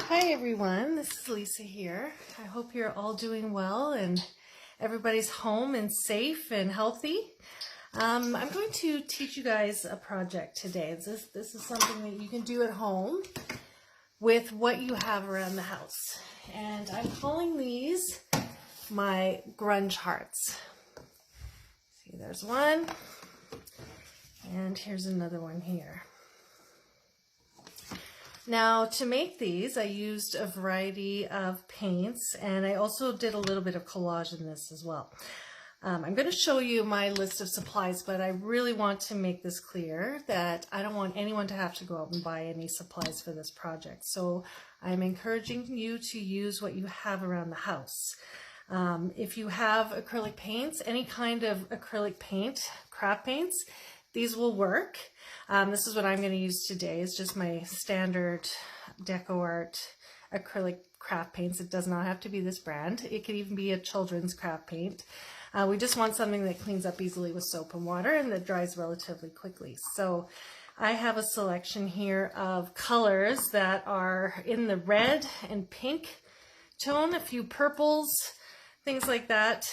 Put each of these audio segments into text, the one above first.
Hi everyone, this is Lisa here. I hope you're all doing well and everybody's home and safe and healthy. I'm going to teach you guys a project today. This is something that you can do at home with what you have around the house. And I'm calling these my Grunge Hearts. See, there's one, and here's another one here. Now, to make these, I used a variety of paints, and I also did a little bit of collage in this as well. I'm going to show you my list of supplies, but I really want to make this clear that I don't want anyone to have to go out and buy any supplies for this project. So I'm encouraging you to use what you have around the house. If you have acrylic paints, any kind of acrylic paint, craft paints, these will work. This is what I'm going to use today. It's just my standard Deco Art acrylic craft paints. It does not have to be this brand. It could even be a children's craft paint. We just want something that cleans up easily with soap and water and that dries relatively quickly. So I have a selection here of colors that are in the red and pink tone, a few purples, things like that.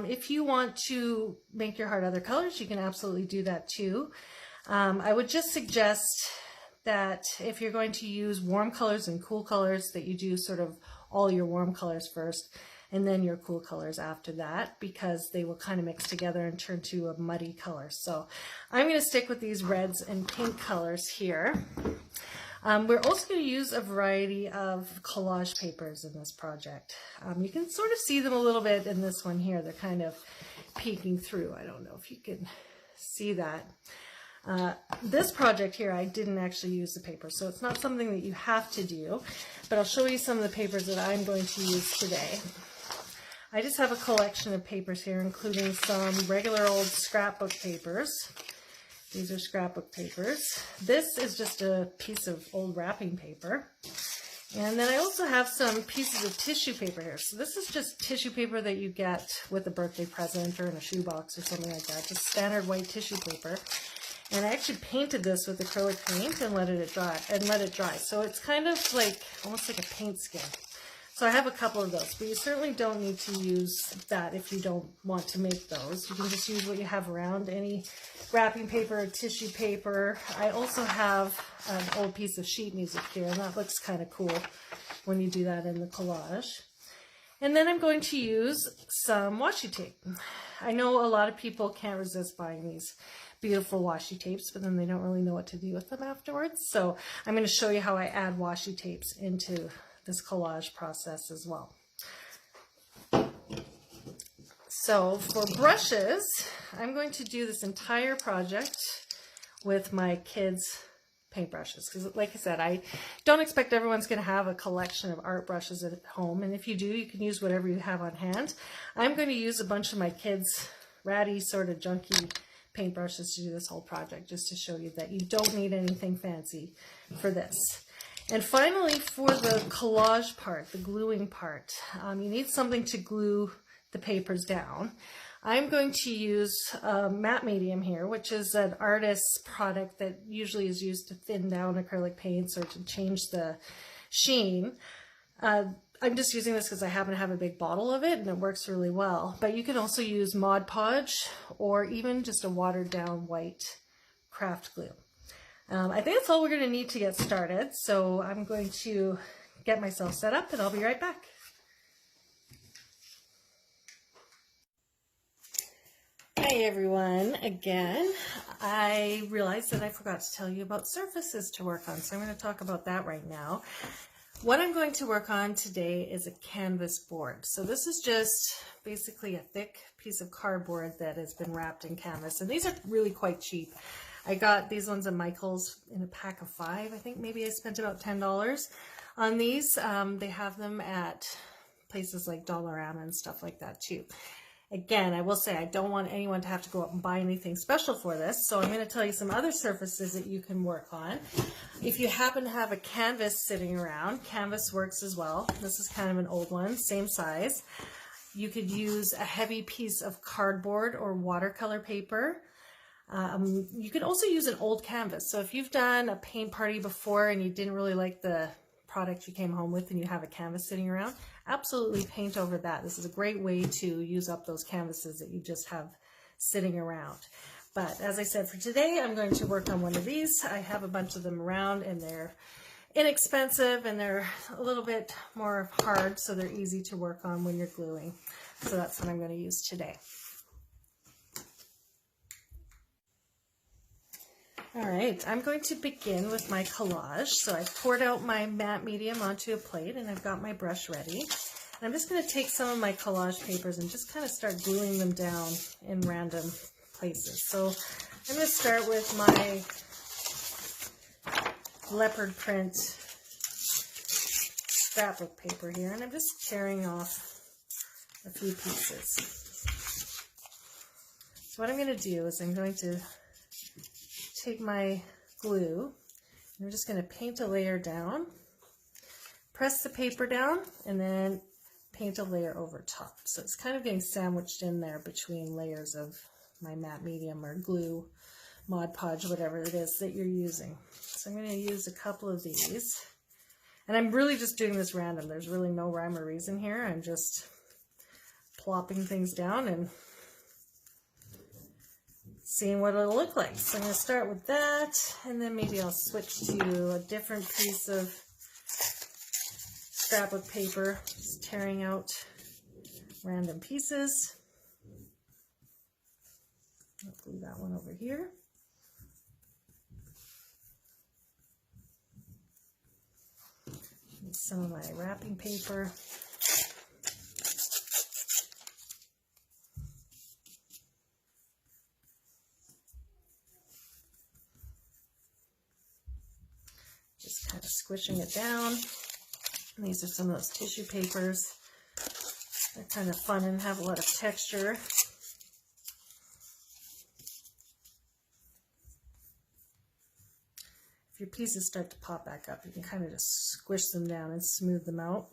If you want to make your heart other colors, you can absolutely do that too. I would just suggest that if you're going to use warm colors and cool colors, that you do sort of all your warm colors first and then your cool colors after that, because they will kind of mix together and turn to a muddy color. So I'm going to stick with these reds and pink colors here. We're also going to use a variety of collage papers in this project. You can sort of see them a little bit in this one here. They're kind of peeking through. I don't know if you can see that. This project here, I didn't actually use the paper, so it's not something that you have to do, but I'll show you some of the papers that I'm going to use today. I just have a collection of papers here, including some regular old scrapbook papers. These are scrapbook papers. This is just a piece of old wrapping paper. And then I also have some pieces of tissue paper here. So this is just tissue paper that you get with a birthday present or in a shoebox or something like that. Just standard white tissue paper. And I actually painted this with acrylic paint and let it dry. So it's kind of like, almost like a paint skin. So I have a couple of those, but you certainly don't need to use that if you don't want to make those. You can just use what you have around, any wrapping paper or tissue paper. I also have an old piece of sheet music here, and that looks kind of cool when you do that in the collage. And then I'm going to use some washi tape. I know a lot of people can't resist buying these beautiful washi tapes, but then they don't really know what to do with them afterwards. So I'm going to show you how I add washi tapes into this collage process as well. So for brushes, I'm going to do this entire project with my kids' paintbrushes, because like I said, I don't expect everyone's going to have a collection of art brushes at home, and if you do, you can use whatever you have on hand. I'm going to use a bunch of my kids' ratty, sort of junky paintbrushes to do this whole project, just to show you that you don't need anything fancy for this. And finally, for the collage part, the gluing part, you need something to glue the papers down. I'm going to use matte medium here, which is an artist's product that usually is used to thin down acrylic paints or to change the sheen. I'm just using this because I happen to have a big bottle of it and it works really well. But you can also use Mod Podge or even just a watered down white craft glue. I think that's all we're going to need to get started. So I'm going to get myself set up and I'll be right back. Hi everyone, again. I realized that I forgot to tell you about surfaces to work on, so I'm going to talk about that right now. What I'm going to work on today is a canvas board. So this is just basically a thick piece of cardboard that has been wrapped in canvas, and these are really quite cheap. I got these ones at Michael's in a pack of 5. I think maybe I spent about $10 on these. They have them at places like Dollarama and stuff like that too. Again, I will say I don't want anyone to have to go out and buy anything special for this, so I'm going to tell you some other surfaces that you can work on. If you happen to have a canvas sitting around, canvas works as well. This is kind of an old one, same size. You could use a heavy piece of cardboard or watercolor paper. You can also use an old canvas. So if you've done a paint party before and you didn't really like the product you came home with and you have a canvas sitting around, absolutely paint over that. This is a great way to use up those canvases that you just have sitting around. But as I said, for today, I'm going to work on one of these. I have a bunch of them around and they're inexpensive and they're a little bit more hard, so they're easy to work on when you're gluing. So that's what I'm going to use today. All right, I'm going to begin with my collage. So I've poured out my matte medium onto a plate and I've got my brush ready. And I'm just going to take some of my collage papers and just kind of start gluing them down in random places. So I'm going to start with my leopard print scrapbook paper here, and I'm just tearing off a few pieces. So what I'm going to do is I'm going to take my glue and I'm just going to paint a layer down, press the paper down, and then paint a layer over top. So it's kind of getting sandwiched in there between layers of my matte medium or glue, Mod Podge, whatever it is that you're using. So I'm going to use a couple of these. And I'm really just doing this random. There's really no rhyme or reason here. I'm just plopping things down and seeing what it'll look like. So I'm going to start with that, and then maybe I'll switch to a different piece of scrapbook paper, just tearing out random pieces. I'll glue that one over here. Some of my wrapping paper. Just kind of squishing it down. And these are some of those tissue papers. They're kind of fun and have a lot of texture. If your pieces start to pop back up, you can kind of just squish them down and smooth them out.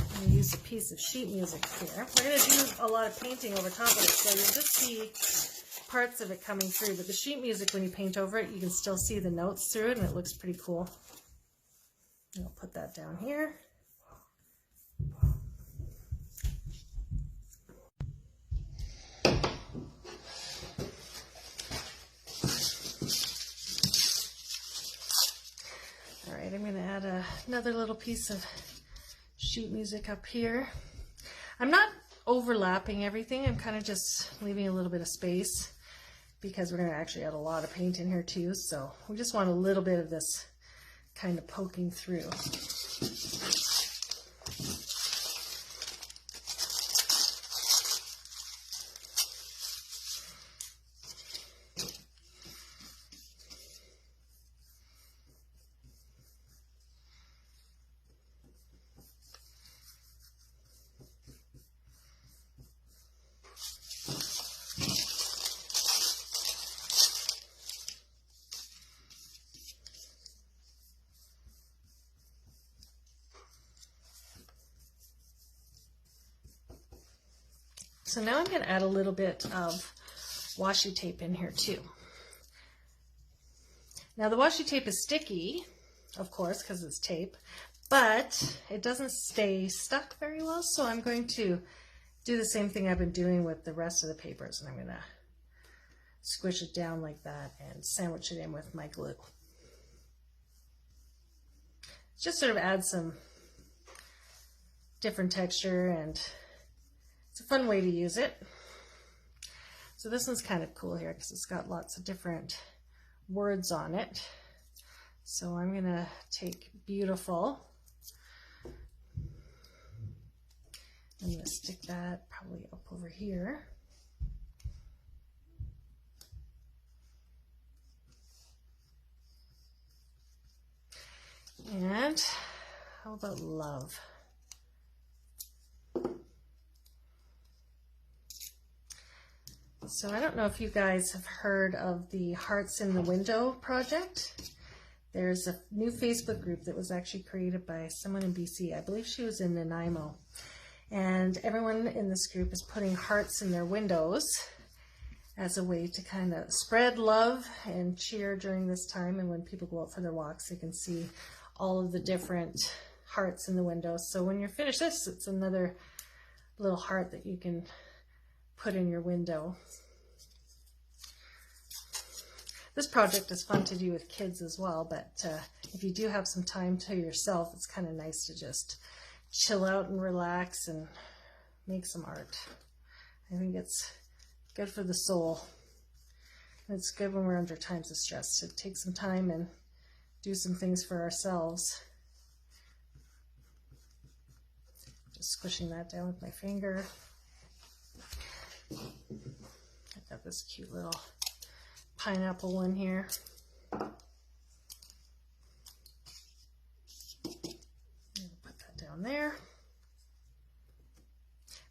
I'm going to use a piece of sheet music here. We're going to do a lot of painting over top of it, so you'll just see parts of it coming through, but the sheet music, when you paint over it, you can still see the notes through it, and it looks pretty cool. And I'll put that down here. All right, I'm going to add another little piece of sheet music up here. I'm not overlapping everything. I'm kind of just leaving a little bit of space, because we're going to actually add a lot of paint in here too, so we just want a little bit of this kind of poking through. So now I'm going to add a little bit of washi tape in here too. Now the washi tape is sticky, of course, because it's tape, but it doesn't stay stuck very well, so I'm going to do the same thing I've been doing with the rest of the papers, and I'm going to squish it down like that and sandwich it in with my glue. Just sort of add some different texture, and it's a fun way to use it. So this one's kind of cool here because it's got lots of different words on it. So I'm going to take beautiful. I'm going to stick that probably up over here. And how about love? So I don't know if you guys have heard of the Hearts in the Window project. There's a new Facebook group that was actually created by someone in BC. I believe she was in Nanaimo. And everyone in this group is putting hearts in their windows as a way to kind of spread love and cheer during this time. And when people go out for their walks, they can see all of the different hearts in the windows. So when you're finished this, it's another little heart that you can put in your window. This project is fun to do with kids as well, but if you do have some time to yourself, it's kind of nice to just chill out and relax and make some art. I think it's good for the soul. It's good when we're under times of stress to take some time and do some things for ourselves. Just squishing that down with my finger. I got this cute little pineapple one here. Put that down there.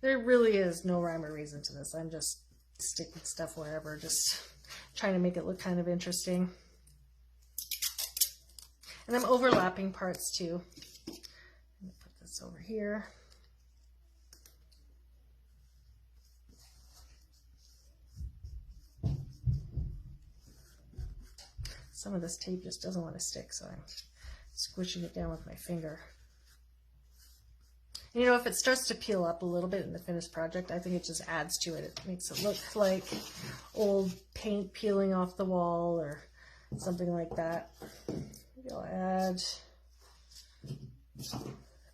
There really is no rhyme or reason to this. I'm just sticking stuff wherever, just trying to make it look kind of interesting. And I'm overlapping parts too. I'm gonna put this over here. Some of this tape just doesn't want to stick, so I'm squishing it down with my finger. And you know, if it starts to peel up a little bit in the finished project, I think it just adds to it. It makes it look like old paint peeling off the wall or something like that. Maybe I'll add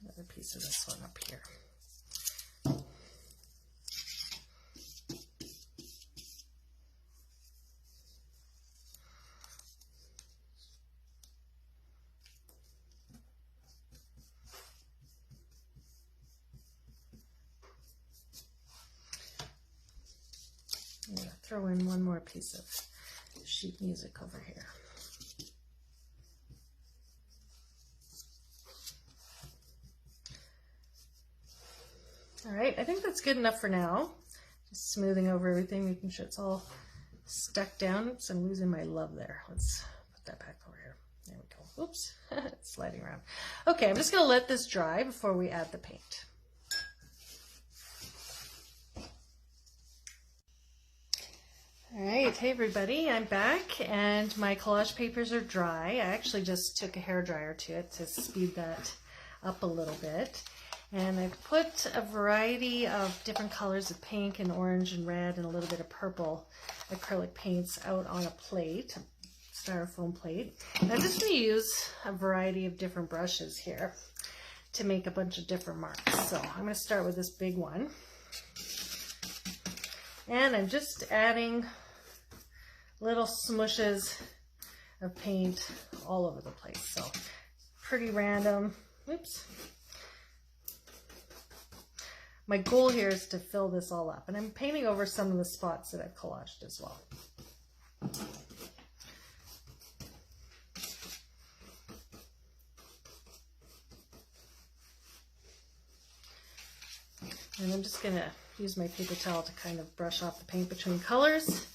another piece of this one up here. I'm going to throw in one more piece of sheet music over here. All right, I think that's good enough for now. Just smoothing over everything, making sure it's all stuck down. Oops, I'm losing my love there. Let's put that back over here. There we go. Oops, it's sliding around. Okay, I'm just going to let this dry before we add the paint. All right, hey everybody, I'm back and my collage papers are dry. I actually just took a hairdryer to it to speed that up a little bit. And I've put a variety of different colors of pink and orange and red and a little bit of purple acrylic paints out on a plate, a styrofoam plate. And I'm just going to use a variety of different brushes here to make a bunch of different marks. So I'm going to start with this big one. And I'm just adding little smushes of paint all over the place. So pretty random. Oops. My goal here is to fill this all up. And I'm painting over some of the spots that I've collaged as well. And I'm just going to use my paper towel to kind of brush off the paint between colors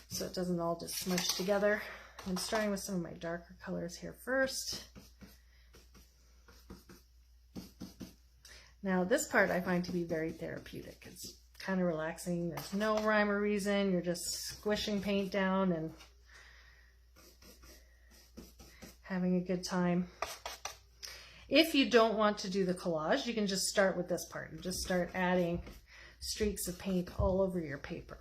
so it doesn't all just smush together. I'm starting with some of my darker colors here first. Now this part I find to be very therapeutic. It's kind of relaxing. There's no rhyme or reason. You're just squishing paint down and having a good time. If you don't want to do the collage, you can just start with this part and just start adding streaks of paint all over your paper.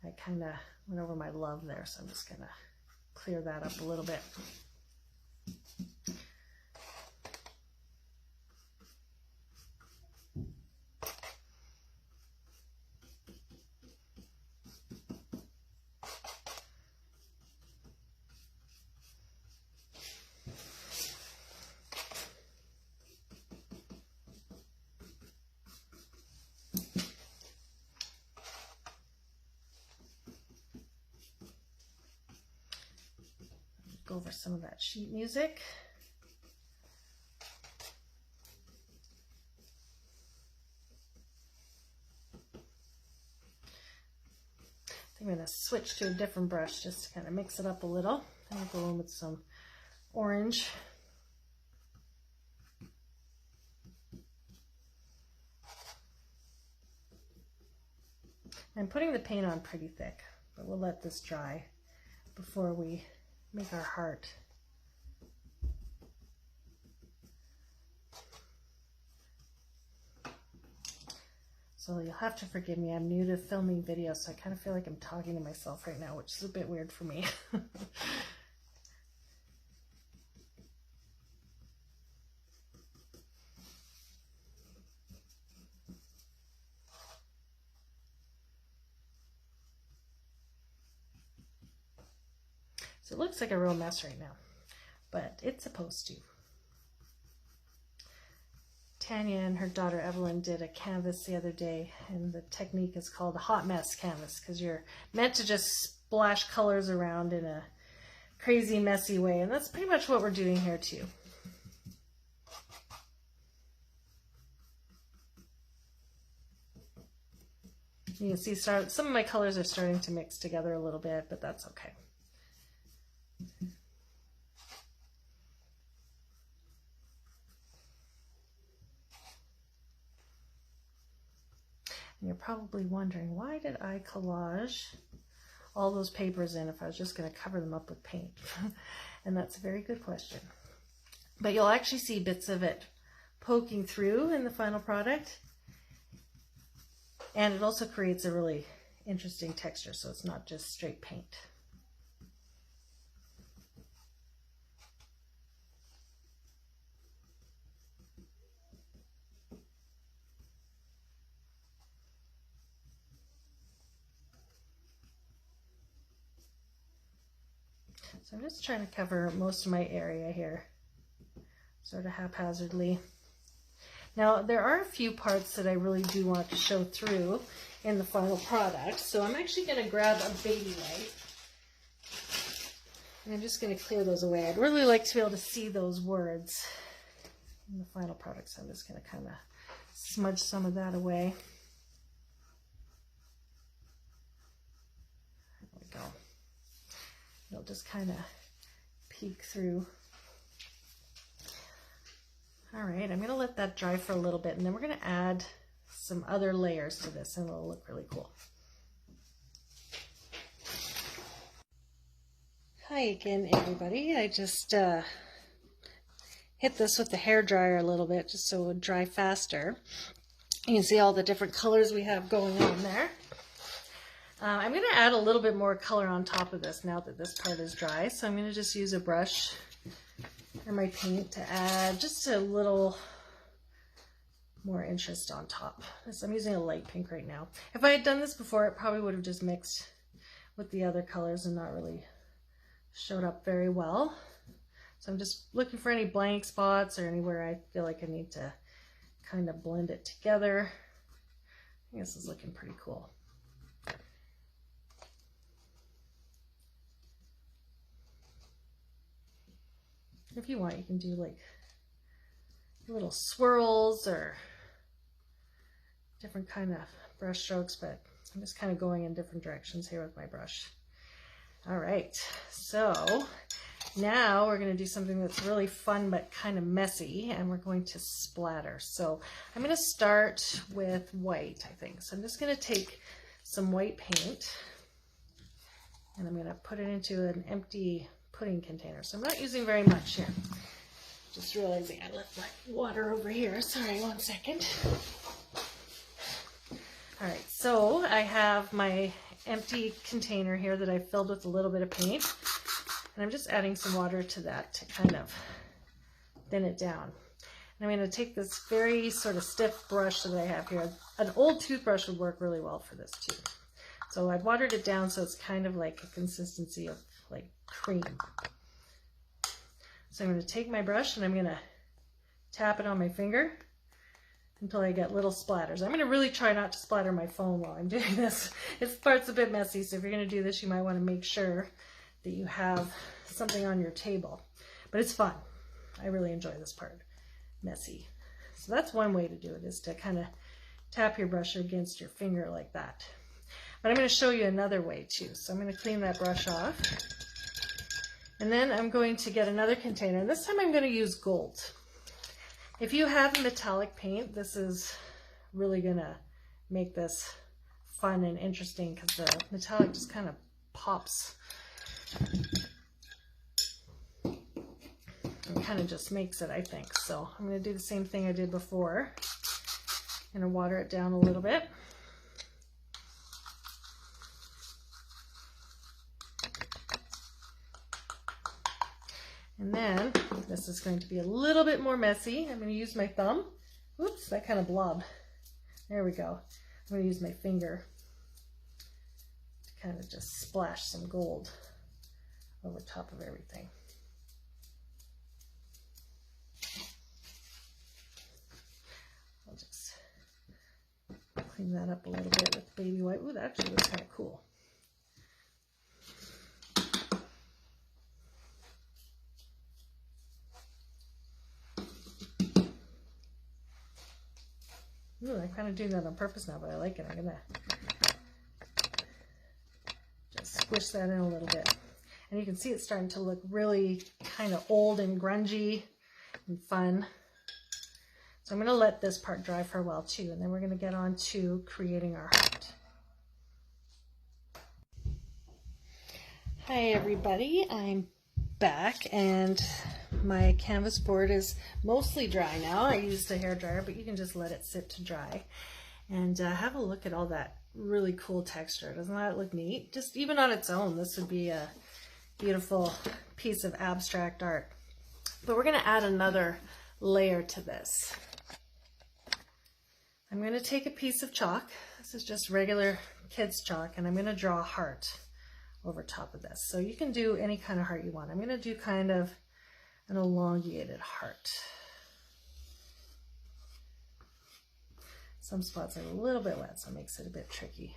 I kind of went over my love there, so I'm just going to clear that up a little bit. Go over some of that sheet music. I'm going to switch to a different brush just to kind of mix it up a little. I'm going to go in with some orange. I'm putting the paint on pretty thick, but we'll let this dry before we make our heart. So you'll have to forgive me, I'm new to filming videos, so I kind of feel like I'm talking to myself right now, which is a bit weird for me. So it looks like a real mess right now, but it's supposed to. Tanya and her daughter Evelyn did a canvas the other day, and the technique is called a hot mess canvas, because you're meant to just splash colors around in a crazy messy way, and that's pretty much what we're doing here too. You can see some of my colors are starting to mix together a little bit, but that's okay. And you're probably wondering, why did I collage all those papers in if I was just going to cover them up with paint? And that's a very good question. But you'll actually see bits of it poking through in the final product. And it also creates a really interesting texture, so it's not just straight paint. So I'm just trying to cover most of my area here, sort of haphazardly. Now there are a few parts that I really do want to show through in the final product, so I'm actually going to grab a baby wipe and I'm just going to clear those away. I'd really like to be able to see those words in the final product, so I'm just going to kind of smudge some of that away. There we go. It'll just kind of peek through. All right, I'm going to let that dry for a little bit, and then we're going to add some other layers to this, and it'll look really cool. Hi again, everybody. I just hit this with the hair dryer a little bit just so it would dry faster. You can see all the different colors we have going on there. I'm going to add a little bit more color on top of this now that this part is dry. So I'm going to just use a brush or my paint to add just a little more interest on top. So I'm using a light pink right now. If I had done this before, it probably would have just mixed with the other colors and not really showed up very well. So I'm just looking for any blank spots or anywhere I feel like I need to kind of blend it together. I think this is looking pretty cool. If you want, you can do like little swirls or different kind of brush strokes, but I'm just kind of going in different directions here with my brush. All right, so now we're going to do something that's really fun but kind of messy, and we're going to splatter. So I'm going to start with white, I think. So I'm just going to take some white paint and I'm going to put it into an empty pudding container. So I'm not using very much here. Just realizing I left my water over here. Sorry, one second. All right, so I have my empty container here that I filled with a little bit of paint, and I'm just adding some water to that to kind of thin it down. And I'm going to take this very sort of stiff brush that I have here. An old toothbrush would work really well for this too. So I've watered it down so it's kind of like a consistency of like cream. So I'm going to take my brush and I'm going to tap it on my finger until I get little splatters. I'm going to really try not to splatter my phone while I'm doing this. This part's a bit messy, so if you're going to do this, you might want to make sure that you have something on your table. But it's fun. I really enjoy this part. Messy. So that's one way to do it, is to kind of tap your brush against your finger like that. But I'm going to show you another way too. So I'm going to clean that brush off. And then I'm going to get another container. And this time I'm going to use gold. If you have metallic paint, this is really going to make this fun and interesting because the metallic just kind of pops. It kind of just makes it, I think. So I'm going to do the same thing I did before. I'm going to water it down a little bit. And then this is going to be a little bit more messy. I'm going to use my thumb. Oops, that kind of blobbed. There we go. I'm going to use my finger to kind of just splash some gold over top of everything. I'll just clean that up a little bit with baby white. Ooh, that actually looks kind of cool. Ooh, I'm kind of doing that on purpose now, but I like it. I'm going to just squish that in a little bit. And you can see it's starting to look really kind of old and grungy and fun. So I'm going to let this part dry for a while too, and then we're going to get on to creating our heart. Hi everybody, I'm back and my canvas board is mostly dry now. I used a hairdryer, but you can just let it sit to dry. And have a look at all that really cool texture. Doesn't that look neat? Just even on its own, this would be a beautiful piece of abstract art. But we're going to add another layer to this. I'm going to take a piece of chalk. This is just regular kids chalk, and I'm going to draw a heart over top of this. So you can do any kind of heart you want. I'm going to do kind of an elongated heart. Some spots are a little bit wet, so it makes it a bit tricky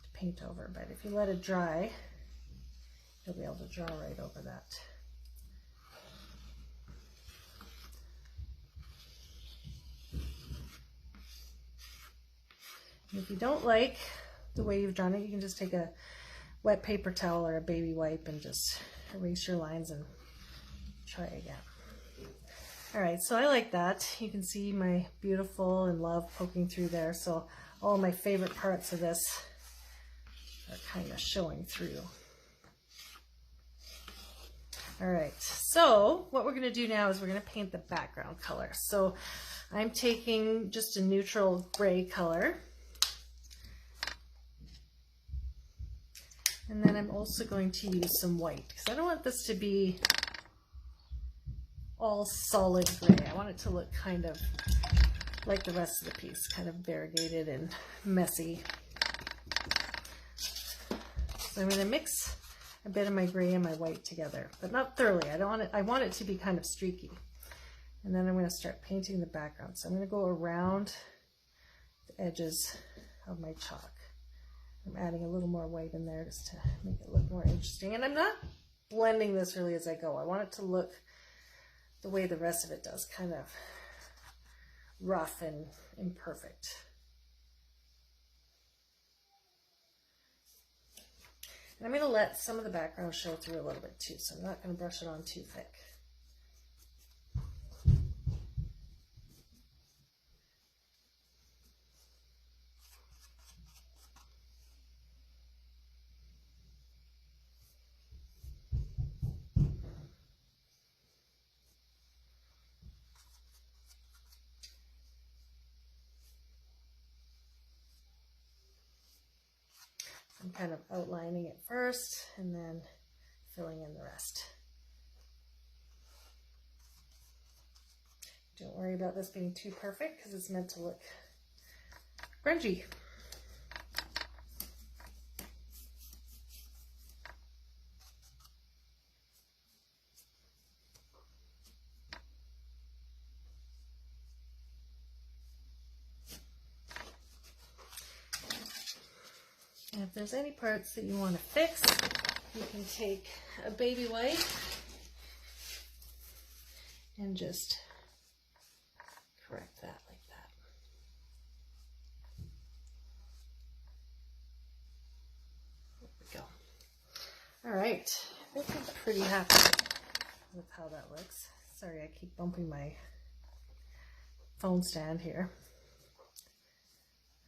to paint over. But if you let it dry, you'll be able to draw right over that. And if you don't like the way you've drawn it, you can just take a wet paper towel or a baby wipe and just erase your lines and try again. All right, so I like that. You can see my beautiful and love poking through there. So all my favorite parts of this are kind of showing through. All right, so what we're going to do now is we're going to paint the background color. So I'm taking just a neutral gray color. And then I'm also going to use some white because I don't want this to be all solid gray. I want it to look kind of like the rest of the piece, kind of variegated and messy. So I'm going to mix a bit of my gray and my white together, but not thoroughly. I want it to be kind of streaky. And then I'm going to start painting the background. So I'm going to go around the edges of my chalk. I'm adding a little more white in there just to make it look more interesting. And I'm not blending this really as I go. I want it to look the way the rest of it does, kind of rough and imperfect. And I'm going to let some of the background show through a little bit too, so I'm not going to brush it on too thick. I'm kind of outlining it first and then filling in the rest. Don't worry about this being too perfect because it's meant to look grungy. And if there's any parts that you want to fix, you can take a baby wipe and just correct that like that. All right, I think I'm pretty happy with how that looks. Sorry, I keep bumping my phone stand here.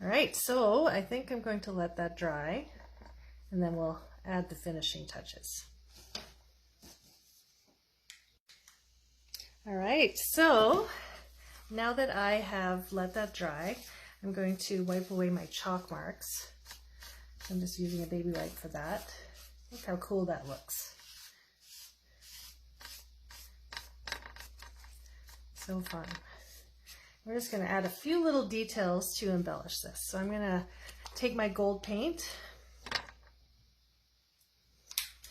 All right, so I think I'm going to let that dry and then we'll add the finishing touches. All right, so now that I have let that dry, I'm going to wipe away my chalk marks. I'm just using a baby wipe for that. Look how cool that looks. So fun. We're just going to add a few little details to embellish this. So I'm going to take my gold paint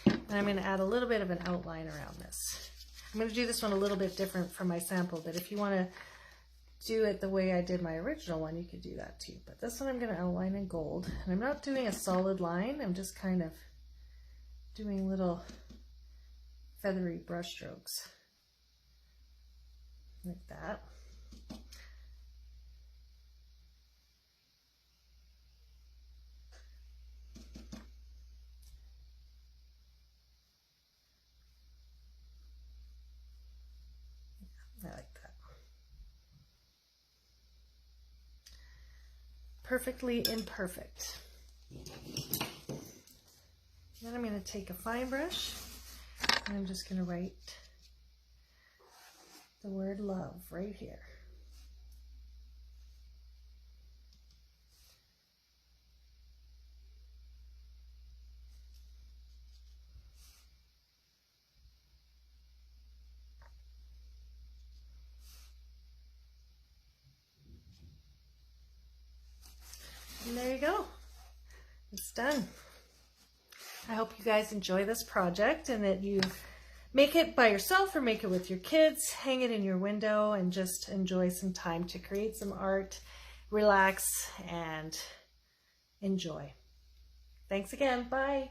and I'm going to add a little bit of an outline around this. I'm going to do this one a little bit different from my sample, but if you want to do it the way I did my original one, you could do that too. But this one I'm going to outline in gold, and I'm not doing a solid line. I'm just kind of doing little feathery brush strokes like that. I like that. Perfectly imperfect. Then I'm going to take a fine brush and I'm just going to write the word love right here. And there you go. It's done. I hope you guys enjoy this project and that you make it by yourself or make it with your kids, hang it in your window and just enjoy some time to create some art, relax and enjoy. Thanks again. Bye.